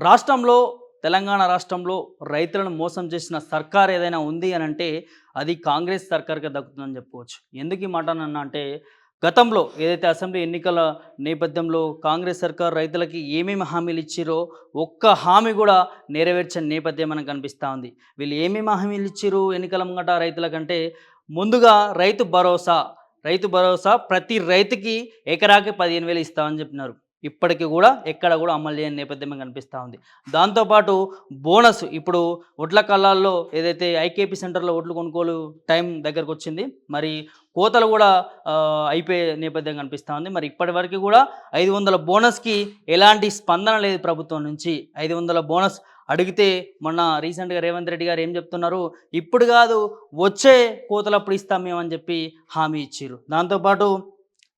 రాష్ట్రంలో తెలంగాణ రాష్ట్రంలో రైతులను మోసం చేసిన సర్కార్ ఏదైనా ఉంది అని అంటే అది కాంగ్రెస్ సర్కార్‌కే దక్కుతుందని చెప్పుకోవచ్చు. ఎందుకు ఈ మాట అన్నా అంటే గతంలో ఏదైతే అసెంబ్లీ ఎన్నికల నేపథ్యంలో కాంగ్రెస్ సర్కార్ రైతులకి ఏమేమి హామీలు ఇచ్చిర్రో ఒక్క హామీ కూడా నెరవేర్చని నేపథ్యం మనకు కనిపిస్తా ఉంది. వీళ్ళు ఏమేమి హామీలు ఇచ్చిర్రు ఎన్నికల ముంగట రైతులకంటే ముందుగా రైతు భరోసా ప్రతి రైతుకి ఎకరాకి 15,000 ఇస్తామని చెప్పినారు. ఇప్పటికి కూడా ఎక్కడ కూడా అమలు చేయని నేపథ్యమే కనిపిస్తూ ఉంది. దాంతోపాటు బోనస్ ఇప్పుడు ఒడ్ల కల్లాల్లో ఏదైతే ఐకేపీ సెంటర్‌లో ఒడ్లు కొనుగోలు టైం దగ్గరకొచ్చింది. మరి కోతలు కూడా అయిపోయే నేపథ్యం కనిపిస్తూ ఉంది. మరి ఇప్పటివరకు కూడా 500 బోనస్‌కి ఎలాంటి స్పందన లేదు ప్రభుత్వం నుంచి. 500 బోనస్ అడిగితే మొన్న రీసెంట్‌గా రేవంత్ రెడ్డి గారు ఏం చెప్తున్నారు, ఇప్పుడు కాదు వచ్చే కోతలప్పుడు ఇస్తాం మేము అని చెప్పి హామీ ఇచ్చిర్రు. దాంతోపాటు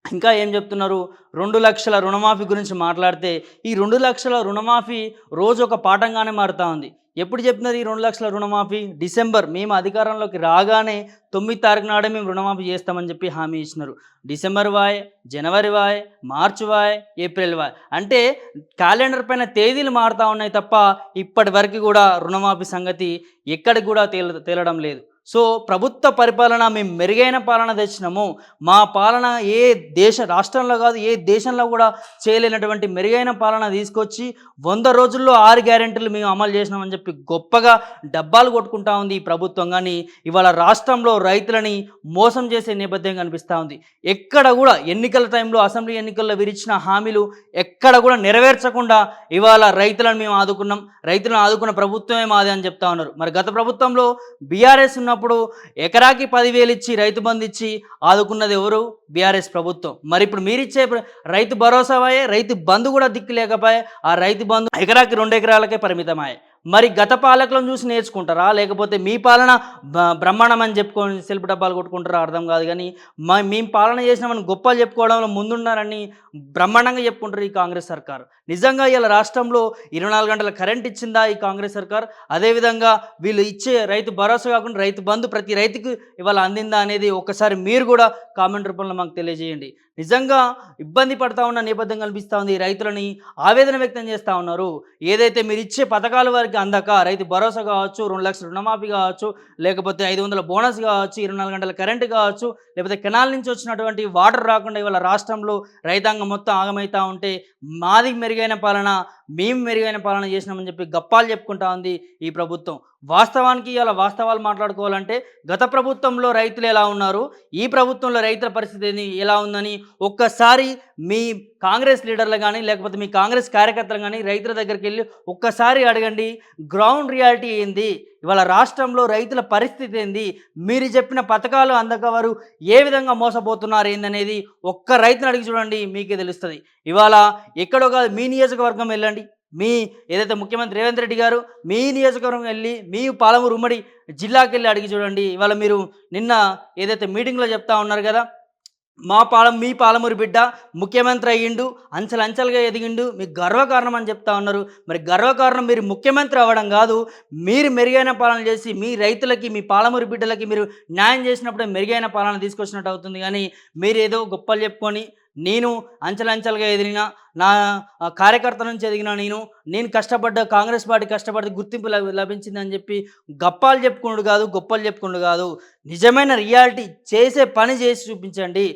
ఇంకా ఏం చెప్తున్నారు, 2,00,000 రుణమాఫీ గురించి మాట్లాడితే ఈ 2,00,000 రుణమాఫీ రోజు ఒక పాఠంగానే మారుతా ఉంది. ఎప్పుడు చెప్పినది ఈ 2,00,000 రుణమాఫీ? డిసెంబర్ మేము అధికారంలోకి రాగానే 9 తారీఖు నాడే మేము రుణమాఫీ చేస్తామని చెప్పి హామీ ఇచ్చినారు. డిసెంబర్ వాయ్, జనవరి వాయ్, మార్చి వాయ్, ఏప్రిల్ వాయ్, అంటే క్యాలెండర్ పైన తేదీలు మారుతూ ఉన్నాయి తప్ప ఇప్పటి వరకు కూడా రుణమాఫీ సంగతి ఎక్కడికి కూడా తేలడం లేదు. సో ప్రభుత్వ పరిపాలన మేము మెరుగైన పాలన తెచ్చినాము, మా పాలన ఏ రాష్ట్రంలో కాదు ఏ దేశంలో కూడా చేయలేనటువంటి మెరుగైన పాలన తీసుకొచ్చి 100 రోజుల్లో 6 గ్యారెంటీలు మేము అమలు చేసినామని చెప్పి గొప్పగా డబ్బాలు కొట్టుకుంటా ఉంది ఈ ప్రభుత్వం. కానీ ఇవాళ రాష్ట్రంలో రైతులని మోసం చేసే నేపథ్యం కనిపిస్తూ ఉంది. ఎక్కడ కూడా ఎన్నికల టైంలో అసెంబ్లీ ఎన్నికల్లో విరిచిన హామీలు ఎక్కడ కూడా నెరవేర్చకుండా ఇవాళ రైతులను మేము ఆదుకున్నాం, రైతులను ఆదుకున్న ప్రభుత్వమే మాది అని చెప్తా ఉన్నారు. మరి గత ప్రభుత్వంలో బీఆర్ఎస్ ఉన్నప్పుడు ఎకరాకి 10,000 ఇచ్చి రైతు బంధు ఇచ్చి ఆదుకున్నది ఎవరు? బీఆర్ఎస్ ప్రభుత్వం. మరి ఇప్పుడు మీరిచ్చే రైతు భరోసా వాయే, రైతు బంధు కూడా దిక్కు లేకపోయే, ఆ రైతు బంధు ఎకరాకి 2 ఎకరాలకే పరిమితమాయే. మరి గత పాలకులను చూసి నేర్చుకుంటారా, లేకపోతే మీ పాలన బ్రహ్మాండం అని చెప్పుకొని సెల్ఫ్ డబ్బాలు కొట్టుకుంటారా అర్థం కాదు. కానీ మేము పాలన చేసినామని గొప్పలు చెప్పుకోవడంలో ముందున్నారని బ్రహ్మాండంగా చెప్పుకుంటారు ఈ కాంగ్రెస్ సర్కార్. నిజంగా ఇలా రాష్ట్రంలో 24 గంటల కరెంట్ ఇచ్చిందా ఈ కాంగ్రెస్ సర్కార్? అదేవిధంగా వీళ్ళు ఇచ్చే రైతు భరోసా కాకుండా రైతు బంధు ప్రతి రైతుకు ఇవాళ అందిందా అనేది ఒక్కసారి మీరు కూడా కామెంట్ రూపంలో మాకు తెలియజేయండి. నిజంగా ఇబ్బంది పడతా ఉన్న నేపథ్యం కనిపిస్తూ ఉంది. రైతులని ఆవేదన వ్యక్తం చేస్తూ ఉన్నారు. ఏదైతే మీరు ఇచ్చే పథకాల వారికి అందక రైతు భరోసా కావచ్చు, 2,00,000 రుణమాఫీ కావచ్చు, లేకపోతే 500 బోనస్ కావచ్చు, 24 గంటల కరెంటు కావచ్చు, లేకపోతే కెనాల్ నుంచి వచ్చినటువంటి వాటర్ రాకుండా ఇవాళ రాష్ట్రంలో రైతాంగం మొత్తం ఆగమవుతూ ఉంటే మాది మెరుగైన పాలన, మేము మెరుగైన పాలన చేసినామని చెప్పి గప్పాలు చెప్పుకుంటా ఉంది ఈ ప్రభుత్వం. వాస్తవానికి ఇలా వాస్తవాలు మాట్లాడుకోవాలంటే గత ప్రభుత్వంలో రైతులు ఎలా ఉన్నారు, ఈ ప్రభుత్వంలో రైతుల పరిస్థితి ఎలా ఉందని ఒక్కసారి మీ కాంగ్రెస్ లీడర్లు కానీ లేకపోతే మీ కాంగ్రెస్ కార్యకర్తలు కానీ రైతుల దగ్గరికి వెళ్ళి ఒక్కసారి అడగండి. గ్రౌండ్ రియాలిటీ ఏంది, ఇవాళ రాష్ట్రంలో రైతుల పరిస్థితి ఏంది, మీరు చెప్పిన పథకాలు అందక వారు ఏ విధంగా మోసపోతున్నారు ఏందనేది ఒక్క రైతుని అడిగి చూడండి, మీకే తెలుస్తుంది. ఇవాళ ఎక్కడో కాదు మీ నియోజకవర్గం వెళ్ళండి, మీ ఏదైతే ముఖ్యమంత్రి రేవంత్ రెడ్డి గారు మీ నియోజకవర్గం వెళ్ళి మీ పాలమూరు ఉమ్మడి జిల్లాకి వెళ్ళి అడిగి చూడండి. ఇవాళ మీరు నిన్న ఏదైతే మీటింగ్లో చెప్తా ఉన్నారు కదా, మీ పాలమూరు బిడ్డ ముఖ్యమంత్రి అయ్యిండు, అంచెలంచెలుగా ఎదిగిండు, మీకు గర్వకారణం అని చెప్తా ఉన్నారు. మరి గర్వకారణం మీరు ముఖ్యమంత్రి అవ్వడం కాదు, మీరు మెరుగైన పాలన చేసి మీ రైతులకి మీ పాలమూరు బిడ్డలకి మీరు న్యాయం చేసినప్పుడే మెరుగైన పాలన తీసుకొచ్చినట్టు అవుతుంది. కానీ మీరు ఏదో గొప్పలు చెప్పుకొని నేను అంచెలంచెలుగా ఎదిగిన నా కార్యకర్త నుంచి ఎదిగిన నేను కష్టపడ్డ కాంగ్రెస్ పార్టీ కష్టపడితే గుర్తింపు లభించిందని చెప్పి గప్పాలు చెప్పుకున్నాడు కాదు, గొప్పలు చెప్పుకున్నాడు కాదు. నిజమైన రియాలిటీ చేసే పని చేసి చూపించండి.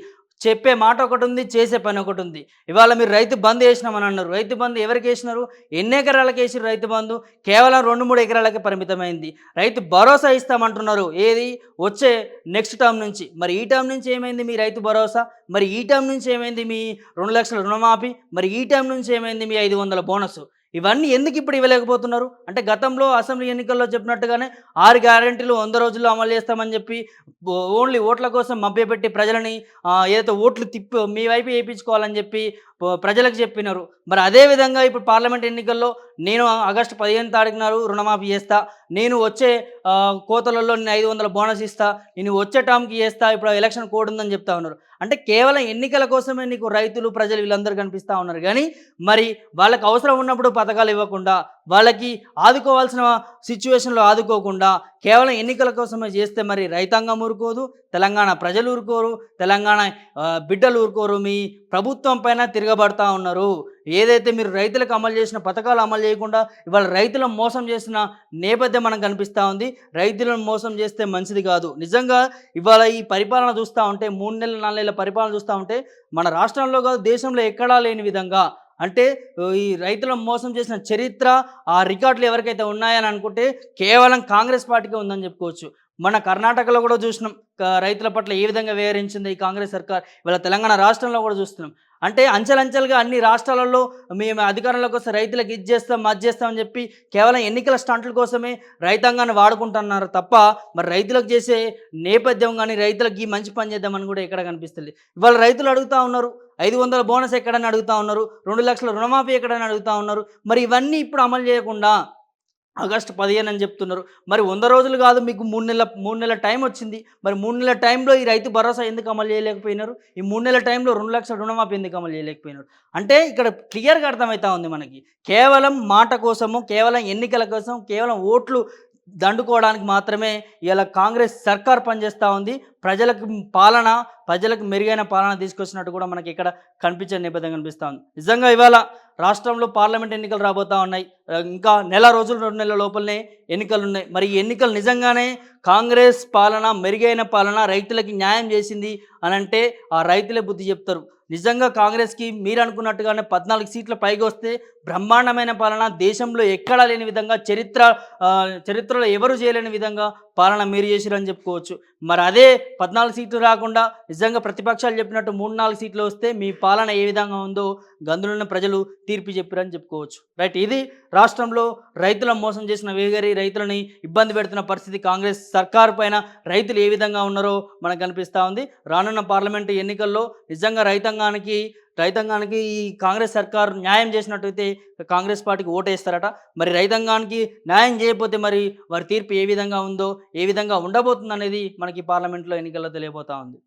చెప్పే మాట ఒకటి ఉంది, చేసే పని ఒకటి ఉంది. ఇవాళ మీరు రైతు బంధు వేసినామని అన్నారు. రైతు బంధు ఎవరికి వేసినారు? ఎన్ని ఎకరాలకు వేసిరు రైతు బంధు? కేవలం 2-3 ఎకరాలకే పరిమితమైంది. రైతు భరోసా ఇస్తామంటున్నారు, ఏది వచ్చే నెక్స్ట్ టర్మ్ నుంచి. మరి ఈ టర్మ్ నుంచి ఏమైంది మీ రైతు భరోసా? మరి ఈ టర్మ్ నుంచి ఏమైంది మీ 2,00,000 రుణమాఫీ? మరి ఈ టర్మ్ నుంచి ఏమైంది మీ 500 బోనస్? ఇవన్నీ ఎందుకు ఇప్పుడు ఇవ్వలేకపోతున్నారు? అంటే గతంలో అసెంబ్లీ ఎన్నికల్లో చెప్పినట్టుగానే 6 గ్యారెంటీలు 100 రోజుల్లో అమలు చేస్తామని చెప్పి ఓన్లీ ఓట్ల కోసం మభ్యపెట్టి ప్రజలని ఏదైతే ఓట్లు మీ వైపు వేయించుకోవాలని చెప్పి ప్రజలకు చెప్పినారు. మరి అదేవిధంగా ఇప్పుడు పార్లమెంట్ ఎన్నికల్లో నేను ఆగస్టు 15 తారీఖు నాడు రుణమాఫీ చేస్తా, నేను వచ్చే కోతలలో నేను 500 బోనస్ ఇస్తా, నేను వచ్చే టర్మ్కి చేస్తా, ఇప్పుడు ఎలక్షన్ కోడ్ ఉందని చెప్తా ఉన్నారు. అంటే కేవలం ఎన్నికల కోసమే నీకు రైతులు ప్రజలు వీళ్ళందరూ కనిపిస్తూ ఉన్నారు. కానీ మరి వాళ్ళకి అవసరం ఉన్నప్పుడు పథకాలు ఇవ్వకుండా, వాళ్ళకి ఆదుకోవాల్సిన సిచ్యువేషన్‌లో ఆదుకోకుండా కేవలం ఎన్నికల కోసమే చేస్తే మరి రైతాంగం ఊరుకోదు, తెలంగాణ ప్రజలు ఊరుకోరు, తెలంగాణ బిడ్డలు ఊరుకోరు. మీ ప్రభుత్వం పైన తిరగబడతా ఉన్నారు. ఏదైతే మీరు రైతులకు అమలు చేసిన పథకాలు అమలు చేయకుండా ఇవాళ రైతులను మోసం చేసిన నేపథ్యం మనకు కనిపిస్తూ ఉంది. రైతులను మోసం చేస్తే మంచిది కాదు. నిజంగా ఇవాళ ఈ పరిపాలన చూస్తూ ఉంటే 3 నెలలు 4 నెలల పరిపాలన చూస్తూ ఉంటే మన రాష్ట్రంలో కాదు దేశంలో ఎక్కడా లేని విధంగా అంటే ఈ రైతులను మోసం చేసిన చరిత్ర, ఆ రికార్డులు ఎవరికైతే ఉన్నాయని అనుకుంటే కేవలం కాంగ్రెస్ పార్టీకే ఉందని చెప్పుకోవచ్చు. మన కర్ణాటకలో కూడా చూసినాం. రైతుల పట్ల ఏ విధంగా వ్యవహరించింది ఈ కాంగ్రెస్ సర్కార్. ఇవాళ తెలంగాణ రాష్ట్రంలో కూడా చూస్తున్నాం. అంటే అంచెలంచెలుగా అన్ని రాష్ట్రాలలో మేము అధికారంలోకి వస్తే రైతులకు ఇది చేస్తాం, అది చేస్తాం అని చెప్పి కేవలం ఎన్నికల స్టంట్ల కోసమే రైతాంగాన్ని వాడుకుంటున్నారు తప్ప మరి రైతులకు చేసే నేపథ్యం కానీ రైతులకు ఈ మంచి పని చేద్దామని కూడా ఎక్కడ కనిపిస్తుంది. ఇవాళ రైతులు అడుగుతూ ఉన్నారు. 500 బోనస్ ఎక్కడని అడుగుతా ఉన్నారు. 2 లక్షల రుణమాఫీ ఎక్కడని అడుగుతా ఉన్నారు. మరి ఇవన్నీ ఇప్పుడు అమలు చేయకుండా ఆగస్టు 15 అని చెప్తున్నారు. మరి 100 రోజులు కాదు మీకు 3 నెలల టైం వచ్చింది. మరి 3 నెలల టైంలో ఈ రైతు భరోసా ఎందుకు అమలు చేయలేకపోయినారు? ఈ 3 నెలల టైంలో 2 లక్షల రుణమాఫీ ఎందుకు అమలు చేయలేకపోయినారు? అంటే ఇక్కడ క్లియర్‌గా అర్థమవుతా ఉంది మనకి. కేవలం మాట కోసము, కేవలం ఎన్నికల కోసం, కేవలం ఓట్లు దండుకోవడానికి మాత్రమే ఇలా కాంగ్రెస్ సర్కార్ పనిచేస్తూ ఉంది. ప్రజలకు పాలన, ప్రజలకు మెరుగైన పాలన తీసుకొచ్చినట్టు కూడా మనకి ఇక్కడ కనిపించే నేపథ్యం కనిపిస్తూ ఉంది. నిజంగా ఇవాళ రాష్ట్రంలో పార్లమెంట్ ఎన్నికలు రాబోతూ ఉన్నాయి. ఇంకా నెల రోజులు 2 నెలల లోపలనే ఎన్నికలు ఉన్నాయి. మరి ఈ ఎన్నికలు నిజంగానే కాంగ్రెస్ పాలన, మెరుగైన పాలన రైతులకి న్యాయం చేసింది అనంటే ఆ రైతులే బుద్ధి చెప్తారు. నిజంగా కాంగ్రెస్‌కి మీరు అనుకున్నట్టుగానే 14 సీట్ల పైగా వస్తే బ్రహ్మాండమైన పాలన, దేశంలో ఎక్కడా లేని విధంగా చరిత్రలో ఎవరు చేయలేని విధంగా పాలన మీరు చేసిరని చెప్పుకోవచ్చు. మరి అదే 14 సీట్లు రాకుండా నిజంగా ప్రతిపక్షాలు చెప్పినట్టు 3, 4 సీట్లు వస్తే మీ పాలన ఏ విధంగా ఉందో గందులున్న ప్రజలు తీర్పు చెప్పారని చెప్పుకోవచ్చు. రైట్, ఇది రాష్ట్రంలో రైతులను మోసం చేసిన వేగరి, రైతులని ఇబ్బంది పెడుతున్న పరిస్థితి కాంగ్రెస్ సర్కారు పైన రైతులు ఏ విధంగా ఉన్నారో మనకు కనిపిస్తూ ఉంది. రానున్న పార్లమెంటు ఎన్నికల్లో నిజంగా రైతాంగానికి ఈ కాంగ్రెస్ సర్కారు న్యాయం చేసినట్టయితే కాంగ్రెస్ పార్టీకి ఓటేస్తారట. మరి రైతాంగానికి న్యాయం చేయకపోతే మరి వారి తీర్పు ఏ విధంగా ఉందో, ఏ విధంగా ఉండబోతుందనేది మనకి పార్లమెంట్లో ఎన్నికల్లో తెలియబోతా ఉంది.